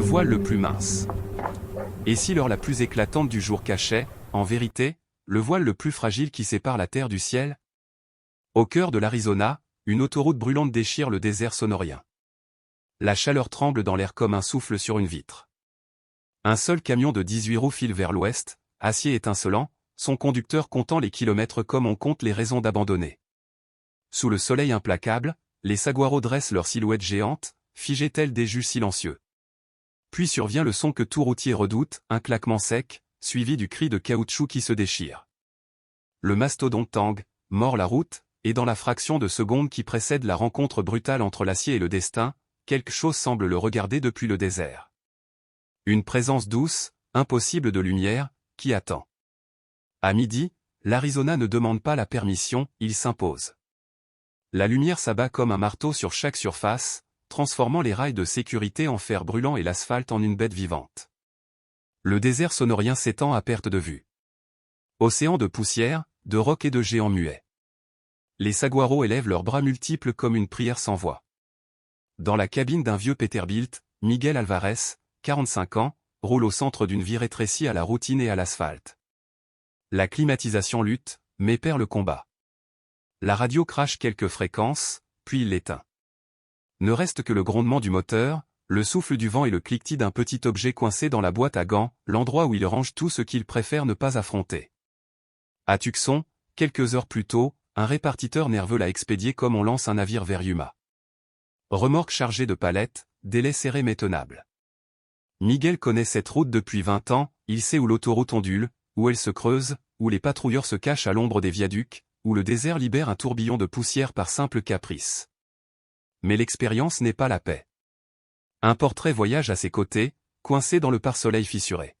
voile le plus mince. Et si l'heure la plus éclatante du jour cachait, en vérité, le voile le plus fragile qui sépare la terre du ciel? Au cœur de l'Arizona, une autoroute brûlante déchire le désert sonorien. La chaleur tremble dans l'air comme un souffle sur une vitre. Un seul camion de 18 roues file vers l'ouest, acier étincelant, son conducteur comptant les kilomètres comme on compte les raisons d'abandonner. Sous le soleil implacable, les saguaros dressent leurs silhouettes géantes, figées telles des juges silencieux. Puis survient le son que tout routier redoute, un claquement sec, suivi du cri de caoutchouc qui se déchire. Le mastodonte tangue, mord la route, et dans la fraction de seconde qui précède la rencontre brutale entre l'acier et le destin, quelque chose semble le regarder depuis le désert. Une présence douce, impossible de lumière, qui attend. À midi, l'Arizona ne demande pas la permission, il s'impose. La lumière s'abat comme un marteau sur chaque surface, transformant les rails de sécurité en fer brûlant et l'asphalte en une bête vivante. Le désert sonorien s'étend à perte de vue. Océan de poussière, de rocs et de géants muets. Les saguaros élèvent leurs bras multiples comme une prière sans voix. Dans la cabine d'un vieux Peterbilt, Miguel Alvarez, 45 ans, roule au centre d'une vie rétrécie à la routine et à l'asphalte. La climatisation lutte, mais perd le combat. La radio crache quelques fréquences, puis il l'éteint. Ne reste que le grondement du moteur, le souffle du vent et le cliquetis d'un petit objet coincé dans la boîte à gants, l'endroit où il range tout ce qu'il préfère ne pas affronter. À Tucson, quelques heures plus tôt, un répartiteur nerveux l'a expédié comme on lance un navire vers Yuma. Remorque chargée de palettes, délai serré mais tenable. Miguel connaît cette route depuis 20 ans, il sait où l'autoroute ondule, où elle se creuse, où les patrouilleurs se cachent à l'ombre des viaducs, où le désert libère un tourbillon de poussière par simple caprice. Mais l'expérience n'est pas la paix. Un portrait voyage à ses côtés, coincé dans le pare-soleil fissuré.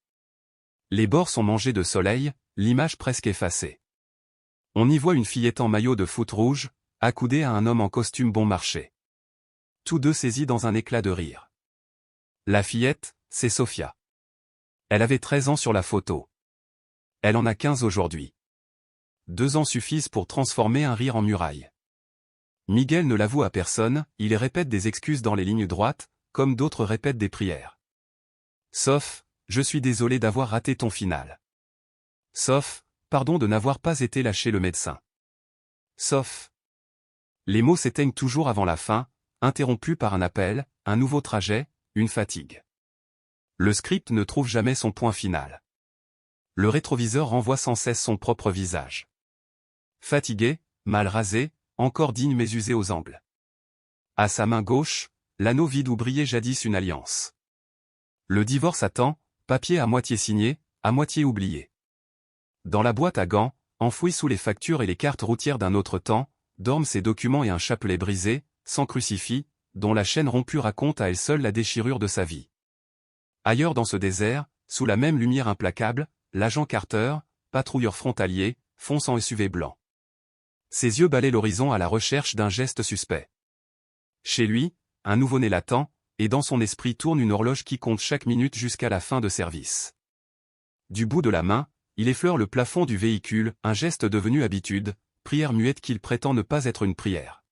Les bords sont mangés de soleil, l'image presque effacée. On y voit une fillette en maillot de foot rouge, accoudée à un homme en costume bon marché. Tous deux saisis dans un éclat de rire. La fillette, c'est Sofia. Elle avait 13 ans sur la photo. Elle en a 15 aujourd'hui. 2 ans suffisent pour transformer un rire en muraille. Miguel ne l'avoue à personne, il répète des excuses dans les lignes droites, comme d'autres répètent des prières. Sauf, je suis désolé d'avoir raté ton final. Sauf, pardon de n'avoir pas été là chez le médecin. Sauf. Les mots s'éteignent toujours avant la fin, interrompus par un appel, un nouveau trajet, une fatigue. Le script ne trouve jamais son point final. Le rétroviseur renvoie sans cesse son propre visage. Fatigué, mal rasé, encore digne mais usé aux angles. À sa main gauche, l'anneau vide où brillait jadis une alliance. Le divorce attend, papier à moitié signé, à moitié oublié. Dans la boîte à gants, enfouis sous les factures et les cartes routières d'un autre temps, dorment ses documents et un chapelet brisé, sans crucifix, dont la chaîne rompue raconte à elle seule la déchirure de sa vie. Ailleurs dans ce désert, sous la même lumière implacable, l'agent Carter, patrouilleur frontalier, fonce en SUV blanc. Ses yeux balaient l'horizon à la recherche d'un geste suspect. Chez lui, un nouveau-né l'attend, et dans son esprit tourne une horloge qui compte chaque minute jusqu'à la fin de service. Du bout de la main, il effleure le plafond du véhicule, un geste devenu habitude, prière muette qu'il prétend ne pas être une prière.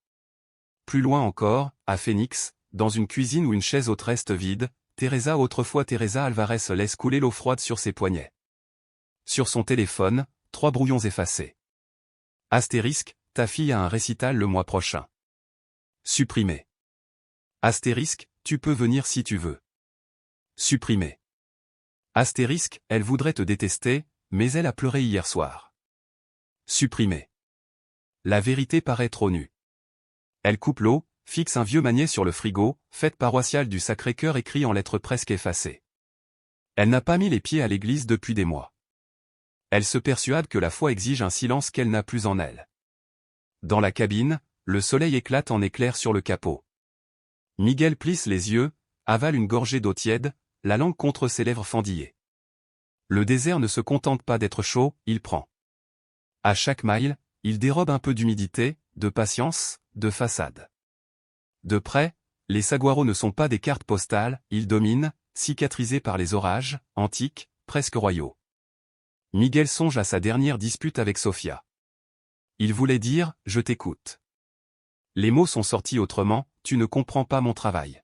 Plus loin encore, à Phoenix, dans une cuisine où une chaise haute reste vide, autrefois Teresa Alvarez laisse couler l'eau froide sur ses poignets. Sur son téléphone, 3 brouillons effacés. Astérisque, ta fille a un récital le mois prochain. Supprimé. Astérisque, tu peux venir si tu veux. Supprimé. Astérisque, elle voudrait te détester, mais elle a pleuré hier soir. Supprimé. La vérité paraît trop nue. Elle coupe l'eau, fixe un vieux maniet sur le frigo, fête paroissiale du Sacré-Cœur écrit en lettres presque effacées. Elle n'a pas mis les pieds à l'église depuis des mois. Elle se persuade que la foi exige un silence qu'elle n'a plus en elle. Dans la cabine, le soleil éclate en éclairs sur le capot. Miguel plisse les yeux, avale une gorgée d'eau tiède, la langue contre ses lèvres fendillées. Le désert ne se contente pas d'être chaud, il prend. À chaque mile, il dérobe un peu d'humidité, de patience, de façade. De près, les saguaros ne sont pas des cartes postales, ils dominent, cicatrisés par les orages, antiques, presque royaux. Miguel songe à sa dernière dispute avec Sofia. Il voulait dire « je t'écoute ». Les mots sont sortis autrement, tu ne comprends pas mon travail.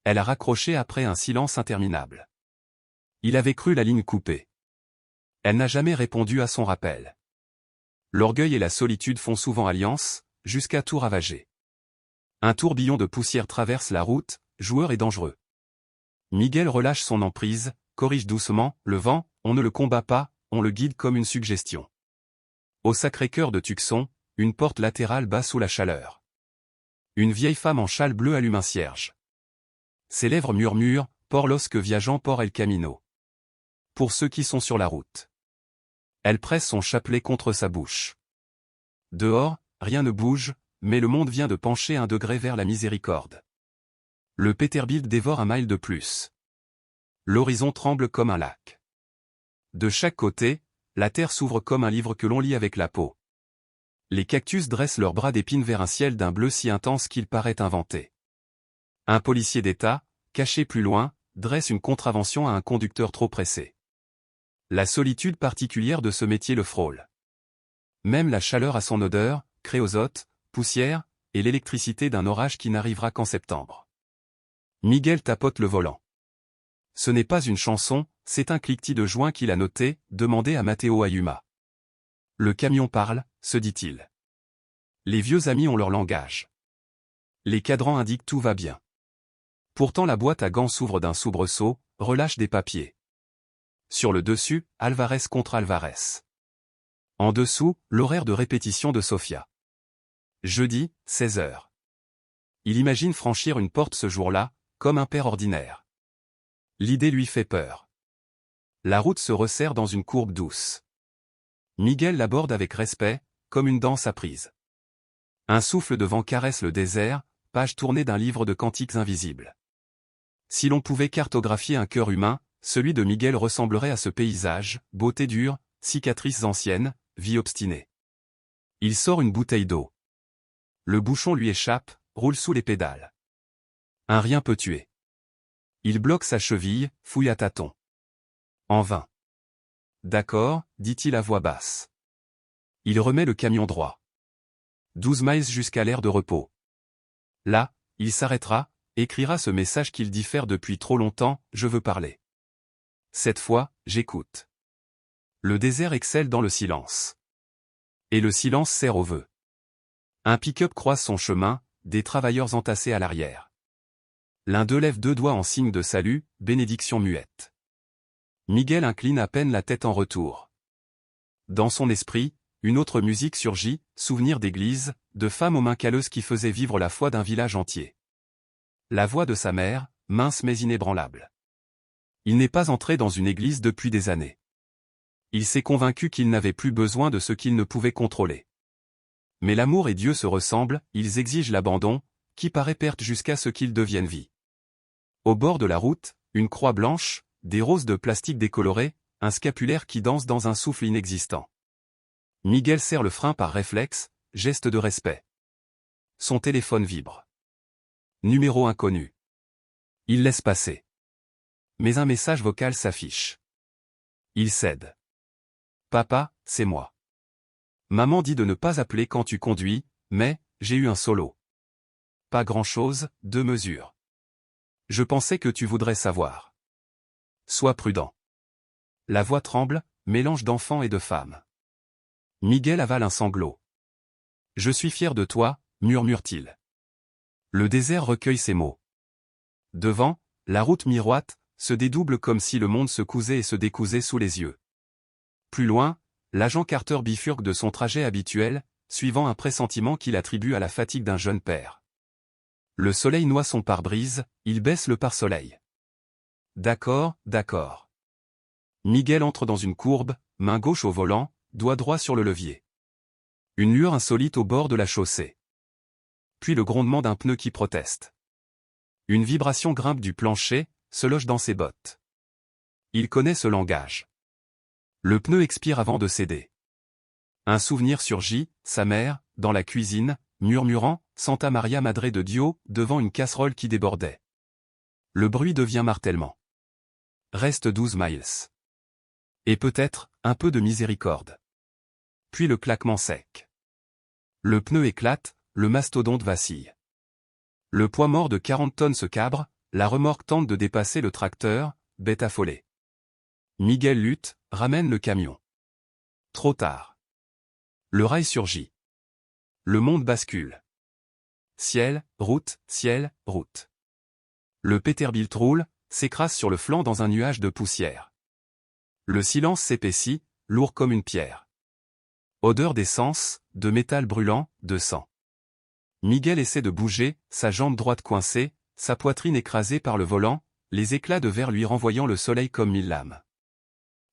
Elle a raccroché après un silence interminable. Il avait cru la ligne coupée. Elle n'a jamais répondu à son rappel. L'orgueil et la solitude font souvent alliance, jusqu'à tout ravager. Un tourbillon de poussière traverse la route, joueur et dangereux. Miguel relâche son emprise, corrige doucement, le vent, on ne le combat pas, on le guide comme une suggestion. Au Sacré-Cœur de Tucson, une porte latérale bat sous la chaleur. Une vieille femme en châle bleu allume un cierge. Ses lèvres murmurent, por los que viajan por el camino. Pour ceux qui sont sur la route. Elle presse son chapelet contre sa bouche. Dehors, rien ne bouge, mais le monde vient de pencher 1 degré vers la miséricorde. Le Peterbilt dévore un mile de plus. L'horizon tremble comme un lac. De chaque côté, la terre s'ouvre comme un livre que l'on lit avec la peau. Les cactus dressent leurs bras d'épines vers un ciel d'un bleu si intense qu'il paraît inventé. Un policier d'État, caché plus loin, dresse une contravention à un conducteur trop pressé. La solitude particulière de ce métier le frôle. Même la chaleur a son odeur, créosote, poussière, et l'électricité d'un orage qui n'arrivera qu'en septembre. Miguel tapote le volant. Ce n'est pas une chanson, c'est un cliquetis de joint qu'il a noté, demandé à Matteo Ayuma. Le camion parle, se dit-il. Les vieux amis ont leur langage. Les cadrans indiquent tout va bien. Pourtant la boîte à gants s'ouvre d'un soubresaut, relâche des papiers. Sur le dessus, Alvarez contre Alvarez. En dessous, l'horaire de répétition de Sofia. Jeudi, 16h. Il imagine franchir une porte ce jour-là, comme un père ordinaire. L'idée lui fait peur. La route se resserre dans une courbe douce. Miguel l'aborde avec respect, comme une danse apprise. Un souffle de vent caresse le désert, page tournée d'un livre de cantiques invisibles. Si l'on pouvait cartographier un cœur humain, celui de Miguel ressemblerait à ce paysage, beauté dure, cicatrices anciennes, vie obstinée. Il sort une bouteille d'eau. Le bouchon lui échappe, roule sous les pédales. Un rien peut tuer. Il bloque sa cheville, fouille à tâtons. En vain. D'accord, dit-il à voix basse. Il remet le camion droit. 12 miles jusqu'à l'aire de repos. Là, il s'arrêtera, écrira ce message qu'il diffère depuis trop longtemps, je veux parler. Cette fois, j'écoute. Le désert excelle dans le silence. Et le silence sert au vœu. Un pick-up croise son chemin, des travailleurs entassés à l'arrière. L'un d'eux lève 2 doigts en signe de salut, bénédiction muette. Miguel incline à peine la tête en retour. Dans son esprit, une autre musique surgit, souvenir d'église, de femmes aux mains calleuses qui faisaient vivre la foi d'un village entier. La voix de sa mère, mince mais inébranlable. Il n'est pas entré dans une église depuis des années. Il s'est convaincu qu'il n'avait plus besoin de ce qu'il ne pouvait contrôler. Mais l'amour et Dieu se ressemblent, ils exigent l'abandon, qui paraît perte jusqu'à ce qu'ils deviennent vie. Au bord de la route, une croix blanche, des roses de plastique décolorées, un scapulaire qui danse dans un souffle inexistant. Miguel serre le frein par réflexe, geste de respect. Son téléphone vibre. Numéro inconnu. Il laisse passer. Mais un message vocal s'affiche. Il cède. Papa, c'est moi. Maman dit de ne pas appeler quand tu conduis, mais, j'ai eu un solo. Pas grand-chose, 2 mesures. Je pensais que tu voudrais savoir. Sois prudent. La voix tremble, mélange d'enfant et de femme. Miguel avale un sanglot. Je suis fier de toi, murmure-t-il. Le désert recueille ses mots. Devant, la route miroite, se dédouble comme si le monde se cousait et se décousait sous les yeux. Plus loin, l'agent Carter bifurque de son trajet habituel, suivant un pressentiment qu'il attribue à la fatigue d'un jeune père. Le soleil noie son pare-brise, il baisse le pare-soleil. D'accord, d'accord. Miguel entre dans une courbe, main gauche au volant, doigt droit sur le levier. Une lueur insolite au bord de la chaussée. Puis le grondement d'un pneu qui proteste. Une vibration grimpe du plancher, se loge dans ses bottes. Il connaît ce langage. Le pneu expire avant de céder. Un souvenir surgit, sa mère, dans la cuisine, murmurant « Santa Maria Madre de Dio » devant une casserole qui débordait. Le bruit devient martèlement. Reste 12 miles. Et peut-être, un peu de miséricorde. Puis le claquement sec. Le pneu éclate, le mastodonte vacille. Le poids mort de 40 tonnes se cabre, la remorque tente de dépasser le tracteur, bête affolée. Miguel lutte, ramène le camion. Trop tard. Le rail surgit. Le monde bascule. Ciel, route, ciel, route. Le Peterbilt roule, s'écrase sur le flanc dans un nuage de poussière. Le silence s'épaissit, lourd comme une pierre. Odeur d'essence, de métal brûlant, de sang. Miguel essaie de bouger, sa jambe droite coincée, sa poitrine écrasée par le volant, les éclats de verre lui renvoyant le soleil comme mille lames.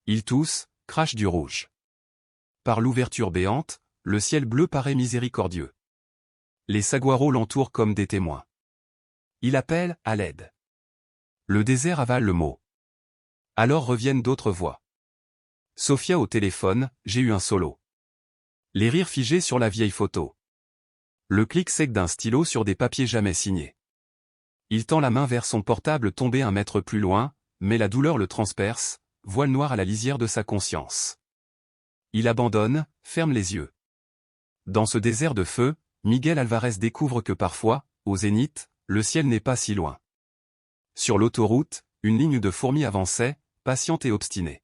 Il tousse, crache du rouge. Par l'ouverture béante, le ciel bleu paraît miséricordieux. Les saguaros l'entourent comme des témoins. Il appelle, à l'aide. Le désert avale le mot. Alors reviennent d'autres voix. Sophia au téléphone, j'ai eu un solo. Les rires figés sur la vieille photo. Le clic sec d'un stylo sur des papiers jamais signés. Il tend la main vers son portable tombé un mètre plus loin, mais la douleur le transperce, voile noir à la lisière de sa conscience. Il abandonne, ferme les yeux. Dans ce désert de feu, Miguel Alvarez découvre que parfois, au zénith, le ciel n'est pas si loin. Sur l'autoroute, une ligne de fourmis avançait, patiente et obstinée.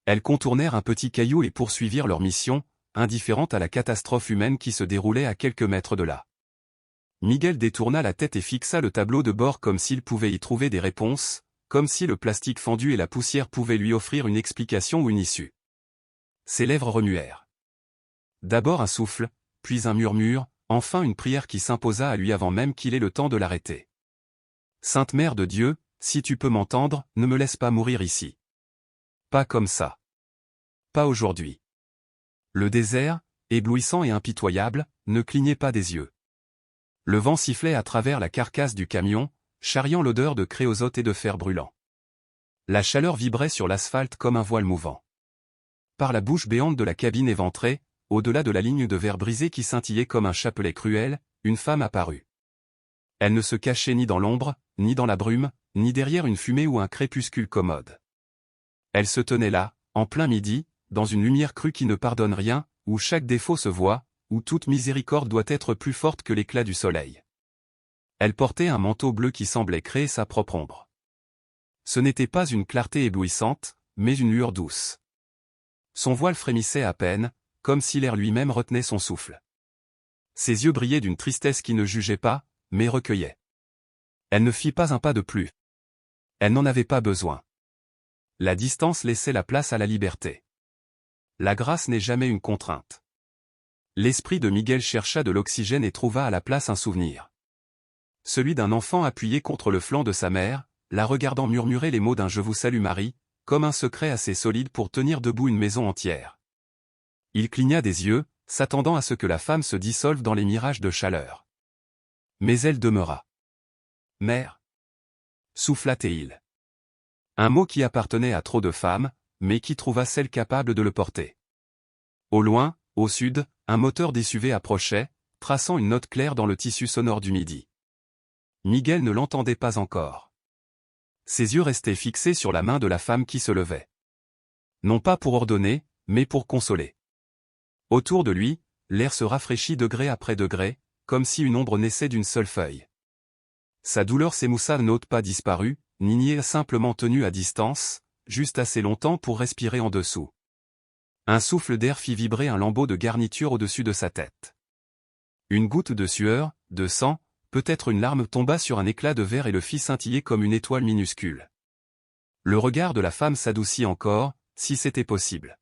Elles contournèrent un petit caillou et poursuivirent leur mission, indifférente à la catastrophe humaine qui se déroulait à quelques mètres de là. Miguel détourna la tête et fixa le tableau de bord comme s'il pouvait y trouver des réponses, comme si le plastique fendu et la poussière pouvaient lui offrir une explication ou une issue. Ses lèvres remuèrent. D'abord un souffle, puis un murmure, enfin une prière qui s'imposa à lui avant même qu'il ait le temps de l'arrêter. Sainte Mère de Dieu, si tu peux m'entendre, ne me laisse pas mourir ici. Pas comme ça. Pas aujourd'hui. Le désert, éblouissant et impitoyable, ne clignait pas des yeux. Le vent sifflait à travers la carcasse du camion, charriant l'odeur de créosote et de fer brûlant. La chaleur vibrait sur l'asphalte comme un voile mouvant. Par la bouche béante de la cabine éventrée, au-delà de la ligne de verre brisé qui scintillait comme un chapelet cruel, une femme apparut. Elle ne se cachait ni dans l'ombre, ni dans la brume, ni derrière une fumée ou un crépuscule commode. Elle se tenait là, en plein midi, dans une lumière crue qui ne pardonne rien, où chaque défaut se voit, où toute miséricorde doit être plus forte que l'éclat du soleil. Elle portait un manteau bleu qui semblait créer sa propre ombre. Ce n'était pas une clarté éblouissante, mais une lueur douce. Son voile frémissait à peine, comme si l'air lui-même retenait son souffle. Ses yeux brillaient d'une tristesse qui ne jugeait pas, mais recueillait. Elle ne fit pas un pas de plus. Elle n'en avait pas besoin. La distance laissait la place à la liberté. La grâce n'est jamais une contrainte. L'esprit de Miguel chercha de l'oxygène et trouva à la place un souvenir. Celui d'un enfant appuyé contre le flanc de sa mère, la regardant murmurer les mots d'un « Je vous salue Marie », comme un secret assez solide pour tenir debout une maison entière. Il cligna des yeux, s'attendant à ce que la femme se dissolve dans les mirages de chaleur. Mais elle demeura. « Mère » souffla-t-il. Un mot qui appartenait à trop de femmes, mais qui trouva celle capable de le porter. Au loin, au sud, un moteur d'SUV approchait, traçant une note claire dans le tissu sonore du midi. Miguel ne l'entendait pas encore. Ses yeux restaient fixés sur la main de la femme qui se levait. Non pas pour ordonner, mais pour consoler. Autour de lui, l'air se rafraîchit degré après degré, comme si une ombre naissait d'une seule feuille. Sa douleur s'émoussa, n'ôte pas disparu, ni nié, simplement tenu à distance, juste assez longtemps pour respirer en dessous. Un souffle d'air fit vibrer un lambeau de garniture au-dessus de sa tête. Une goutte de sueur, de sang, peut-être une larme tomba sur un éclat de verre et le fit scintiller comme une étoile minuscule. Le regard de la femme s'adoucit encore, si c'était possible.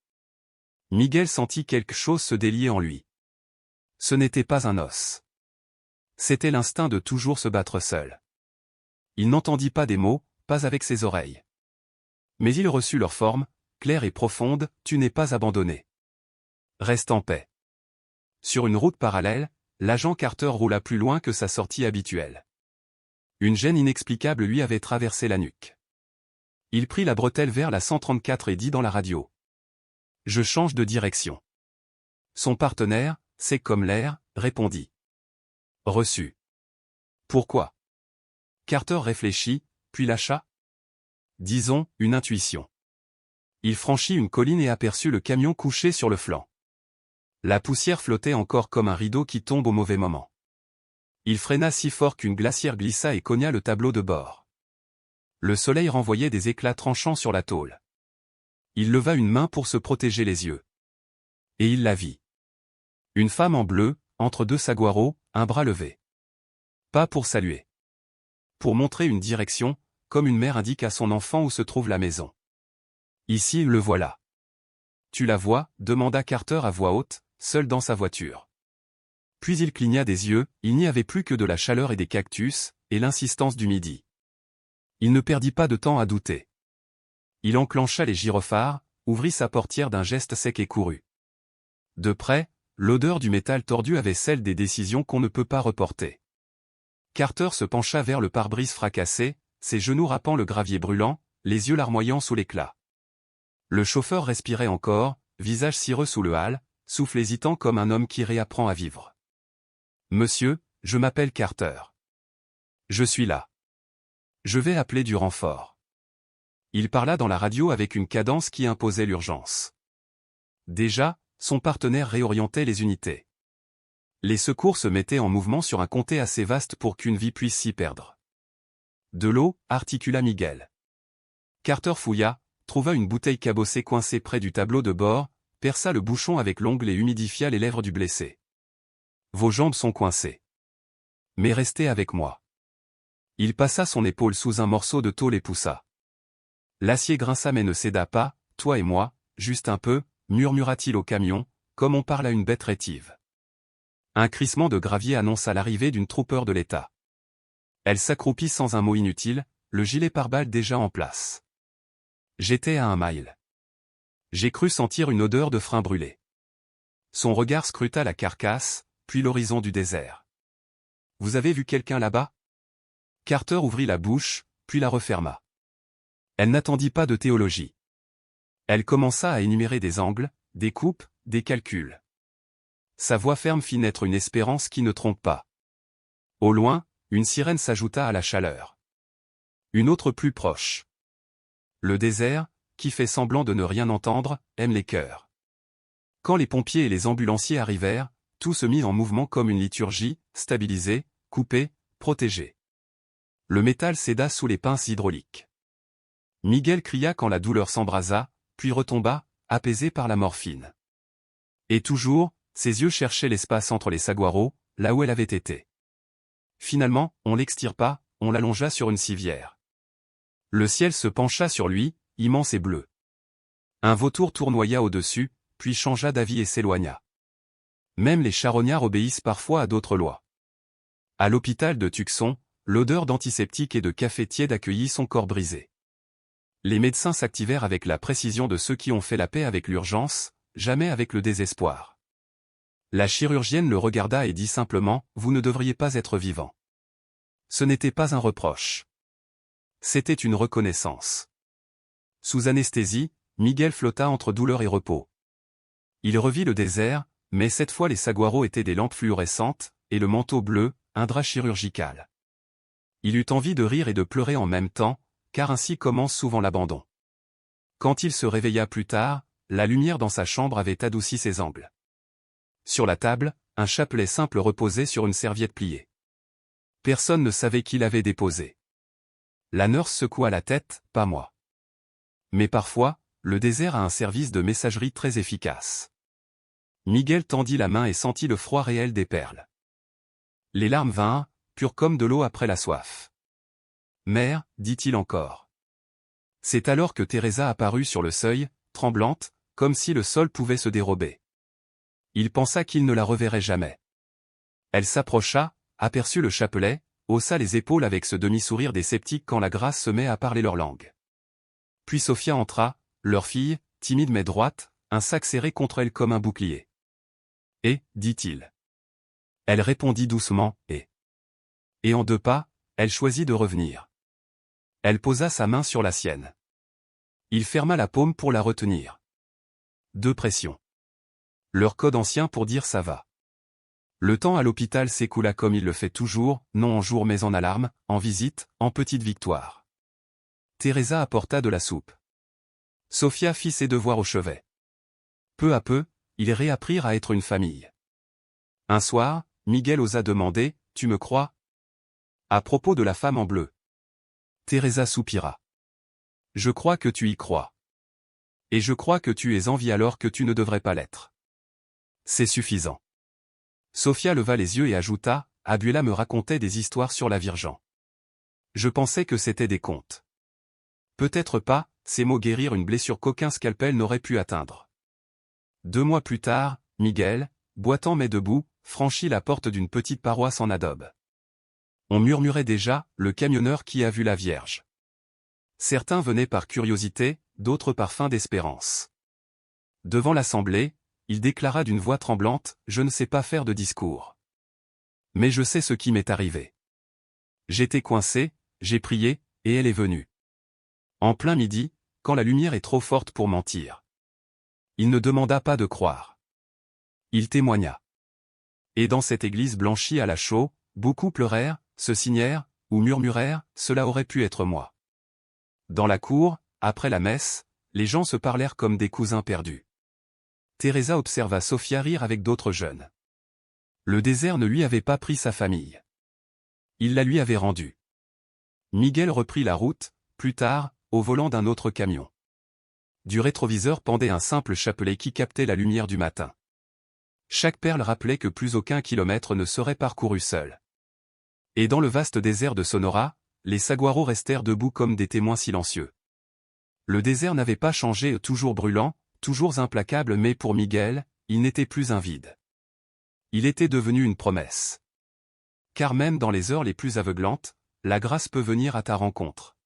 Miguel sentit quelque chose se délier en lui. Ce n'était pas un os. C'était l'instinct de toujours se battre seul. Il n'entendit pas des mots, pas avec ses oreilles. Mais il reçut leur forme, claire et profonde, « Tu n'es pas abandonné. Reste en paix. » Sur une route parallèle, l'agent Carter roula plus loin que sa sortie habituelle. Une gêne inexplicable lui avait traversé la nuque. Il prit la bretelle vers la 134 et dit dans la radio. « Je change de direction. » Son partenaire, c'est comme l'air, répondit. « Reçu. » Pourquoi? Carter réfléchit, puis lâcha. Disons, une intuition. Il franchit une colline et aperçut le camion couché sur le flanc. La poussière flottait encore comme un rideau qui tombe au mauvais moment. Il freina si fort qu'une glacière glissa et cogna le tableau de bord. Le soleil renvoyait des éclats tranchants sur la tôle. Il leva une main pour se protéger les yeux. Et il la vit. Une femme en bleu, entre deux saguaros, un bras levé. Pas pour saluer. Pour montrer une direction, comme une mère indique à son enfant où se trouve la maison. Ici, le voilà. Tu la vois, demanda Carter à voix haute, seul dans sa voiture. Puis il cligna des yeux, il n'y avait plus que de la chaleur et des cactus, et l'insistance du midi. Il ne perdit pas de temps à douter. Il enclencha les gyrophares, ouvrit sa portière d'un geste sec et courut. De près, l'odeur du métal tordu avait celle des décisions qu'on ne peut pas reporter. Carter se pencha vers le pare-brise fracassé, ses genoux râpant le gravier brûlant, les yeux larmoyants sous l'éclat. Le chauffeur respirait encore, visage cireux sous le hâle, souffle hésitant comme un homme qui réapprend à vivre. « Monsieur, je m'appelle Carter. Je suis là. Je vais appeler du renfort. » Il parla dans la radio avec une cadence qui imposait l'urgence. Déjà, son partenaire réorientait les unités. Les secours se mettaient en mouvement sur un comté assez vaste pour qu'une vie puisse s'y perdre. De l'eau, articula Miguel. Carter fouilla, trouva une bouteille cabossée coincée près du tableau de bord, perça le bouchon avec l'ongle et humidifia les lèvres du blessé. Vos jambes sont coincées. Mais restez avec moi. Il passa son épaule sous un morceau de tôle et poussa. L'acier grinça mais ne céda pas, toi et moi, juste un peu, murmura-t-il au camion, comme on parle à une bête rétive. Un crissement de gravier annonça l'arrivée d'une trooper de l'État. Elle s'accroupit sans un mot inutile, le gilet pare-balles déjà en place. J'étais à 1 mile. J'ai cru sentir une odeur de frein brûlé. Son regard scruta la carcasse, puis l'horizon du désert. Vous avez vu quelqu'un là-bas? Carter ouvrit la bouche, puis la referma. Elle n'attendit pas de théologie. Elle commença à énumérer des angles, des coupes, des calculs. Sa voix ferme fit naître une espérance qui ne trompe pas. Au loin, une sirène s'ajouta à la chaleur. Une autre plus proche. Le désert, qui fait semblant de ne rien entendre, aime les cœurs. Quand les pompiers et les ambulanciers arrivèrent, tout se mit en mouvement comme une liturgie, stabilisé, coupé, protégé. Le métal céda sous les pinces hydrauliques. Miguel cria quand la douleur s'embrasa, puis retomba, apaisé par la morphine. Et toujours, ses yeux cherchaient l'espace entre les saguaros, là où elle avait été. Finalement, on l'extirpa, on l'allongea sur une civière. Le ciel se pencha sur lui, immense et bleu. Un vautour tournoya au-dessus, puis changea d'avis et s'éloigna. Même les charognards obéissent parfois à d'autres lois. À l'hôpital de Tucson, l'odeur d'antiseptique et de café tiède accueillit son corps brisé. Les médecins s'activèrent avec la précision de ceux qui ont fait la paix avec l'urgence, jamais avec le désespoir. La chirurgienne le regarda et dit simplement « Vous ne devriez pas être vivant ». Ce n'était pas un reproche. C'était une reconnaissance. Sous anesthésie, Miguel flotta entre douleur et repos. Il revit le désert, mais cette fois les saguaros étaient des lampes fluorescentes, et le manteau bleu, un drap chirurgical. Il eut envie de rire et de pleurer en même temps, car ainsi commence souvent l'abandon. Quand il se réveilla plus tard, la lumière dans sa chambre avait adouci ses angles. Sur la table, un chapelet simple reposait sur une serviette pliée. Personne ne savait qui l'avait déposé. La nurse secoua la tête, pas moi. Mais parfois, le désert a un service de messagerie très efficace. Miguel tendit la main et sentit le froid réel des perles. Les larmes vinrent, pures comme de l'eau après la soif. « Mère, dit-il encore. » C'est alors que Teresa apparut sur le seuil, tremblante, comme si le sol pouvait se dérober. Il pensa qu'il ne la reverrait jamais. Elle s'approcha, aperçut le chapelet, haussa les épaules avec ce demi-sourire des sceptiques quand la grâce se met à parler leur langue. Puis Sophia entra, leur fille, timide mais droite, un sac serré contre elle comme un bouclier. « Et, dit-il. » Elle répondit doucement, « Et. » Et en 2 pas, elle choisit de revenir. Elle posa sa main sur la sienne. Il ferma la paume pour la retenir. 2 pressions. Leur code ancien pour dire ça va. Le temps à l'hôpital s'écoula comme il le fait toujours, non en jour mais en alarme, en visite, en petite victoire. Teresa apporta de la soupe. Sophia fit ses devoirs au chevet. Peu à peu, ils réapprirent à être une famille. Un soir, Miguel osa demander, tu me crois? À propos de la femme en bleu. Teresa soupira. Je crois que tu y crois. Et je crois que tu es en vie alors que tu ne devrais pas l'être. C'est suffisant. Sofia leva les yeux et ajouta, Abuela me racontait des histoires sur la Vierge. Je pensais que c'était des contes. Peut-être pas, ces mots guérir une blessure qu'aucun scalpel n'aurait pu atteindre. 2 mois plus tard, Miguel, boitant mais debout, franchit la porte d'une petite paroisse en adobe. On murmurait déjà, le camionneur qui a vu la Vierge. Certains venaient par curiosité, d'autres par fin d'espérance. Devant l'assemblée, il déclara d'une voix tremblante, je ne sais pas faire de discours. Mais je sais ce qui m'est arrivé. J'étais coincé, j'ai prié, et elle est venue. En plein midi, quand la lumière est trop forte pour mentir. Il ne demanda pas de croire. Il témoigna. Et dans cette église blanchie à la chaux, beaucoup pleurèrent, se signèrent, ou murmurèrent, cela aurait pu être moi. Dans la cour, après la messe, les gens se parlèrent comme des cousins perdus. Teresa observa Sofia rire avec d'autres jeunes. Le désert ne lui avait pas pris sa famille. Il la lui avait rendue. Miguel reprit la route, plus tard, au volant d'un autre camion. Du rétroviseur pendait un simple chapelet qui captait la lumière du matin. Chaque perle rappelait que plus aucun kilomètre ne serait parcouru seul. Et dans le vaste désert de Sonora, les saguaros restèrent debout comme des témoins silencieux. Le désert n'avait pas changé, toujours brûlant, toujours implacable, mais pour Miguel, il n'était plus un vide. Il était devenu une promesse. Car même dans les heures les plus aveuglantes, la grâce peut venir à ta rencontre.